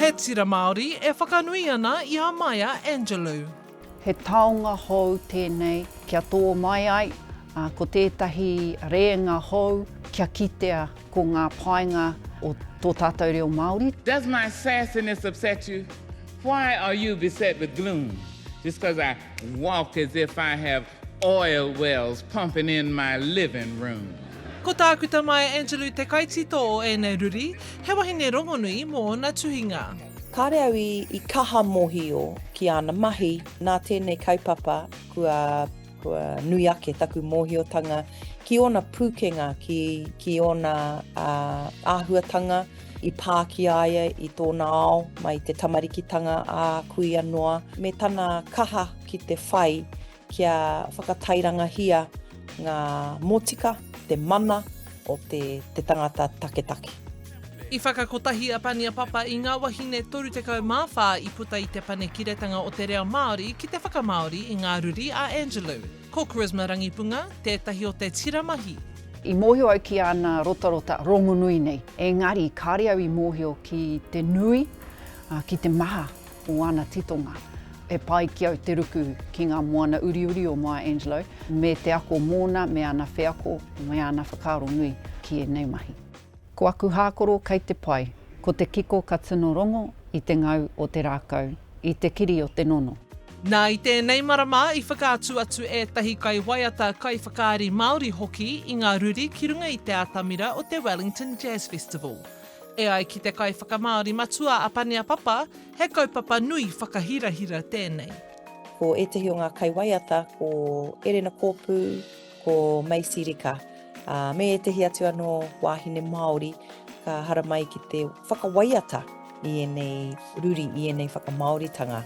Te tira Māori e whakanui ana i a Maya Angelou. He taonga hou tēnei kia tō mai ai, ko tētahi reenga hou kia kitea ko ngā painga o tō tātou reo Māori. Does my sassiness upset you? Why are you beset with gloom? Just because I walk as if I have oil wells pumping in my living room. Ko tākuta Maya Angelou te kaitito o ēnei ruri, he wahine rongonui mō na tuhinga. Kāre au i kaha mohio ki ana mahi nā tēnei kaupapa kua nui ake taku mohiotanga ki ona pūkenga, ki ona āhuatanga i pāki aia i tōna ao mai te tamarikitanga a kui anoa. Me tana kaha ki te whai kia whakatairangahia ngā motika, te mana o te tangata taketake. I whakakotahi a Pania Papa i ngā wahine toru tekau mawhā i puta i te pane kiretanga o te reo Māori ki te whakamaori i ngā ruri a Angelou. Ko Charisma Rangipunga, tētahi o te tiramahi. I mōhio au ki ana rotarota rongonui nei. Engari, kāre au i mōhio ki te nui, ki te maha o ana titonga. E pai ki au te ruku ki ngā moana uriuri o Maya Angelou, me te ako mōna, me ana wheako, me ana whakaro nui ki e nei mahi. Ko aku hākoro kei te pai, ko te kiko ka tino rongo i te ngau o te rākau, i te kiri o te nono. Nā i tēnei marama i whakaatu atu ētahi kai waiata kai whakaari Māori hoki i ngā ruri ki runga i te atamira o te Wellington Jazz Festival. E ai ki te kai whakamaori matua a Pania Papa, he kaupapa nui whakahirahira tēnei. Ko etahi o ngā kai waiata, ko Erena Kōpū, ko Macy Rika. Me etahi atu anō wāhine Māori ka hara mai ki te whakawaiata i enei ruri, i enei whakamāoritanga.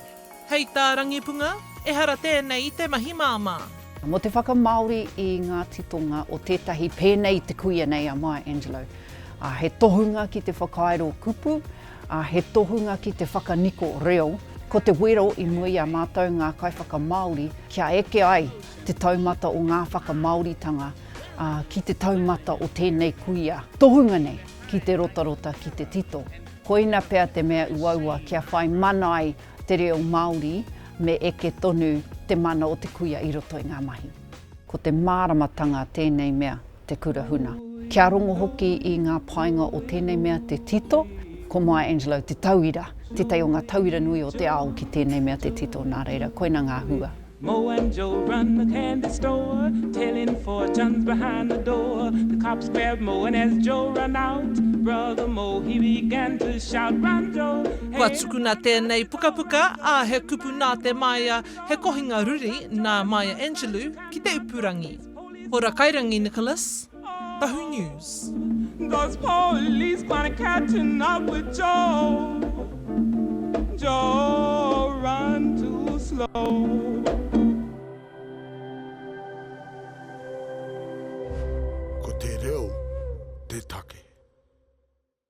Hei tā Rangipunga, e hara tēnei i te mahi māmā. Mo te whakamāori i ngā titonga o tētahi pēnei te kuia nei a Maya Angelou. He tohunga ki te whakairo kupu, he tohunga ki te whakaniko reo. Ko te wero i mui a mātou ngā kai whakamāori, kia eke ai te taumata o ngā whakamāoritanga, ki te taumata o tēnei kuia. Tohunga nei ki te rotarota ki te tito. Koina pēr te mea uaua kia whai mana ai te reo Māori me eke tonu te mana o te kuia i roto i ngā mahi. Ko te māramatanga tēnei mea te kurahuna. Kia rongo hoki i ngā painga o tēnei mea te tito, ko Maya Angelou te tauira, te tai o ngā tauira nui o te ao ki tēnei mea te tito nā reira. Koina ngā hua. Mo and Joe run the candy store, telling fortunes behind the door. The cops grabbed Mo, and as Joe ran out, brother Mo, he began to shout, "Run, Joe!" Kua tukuna tēnei puka puka, he kupu nā te Maya, he kohinga ruri nā Maya Angelou ki te upurangi. Ora Kairangi Nicholas, Tahu News. Those police wanna catching up with Joe. Joe run too slow.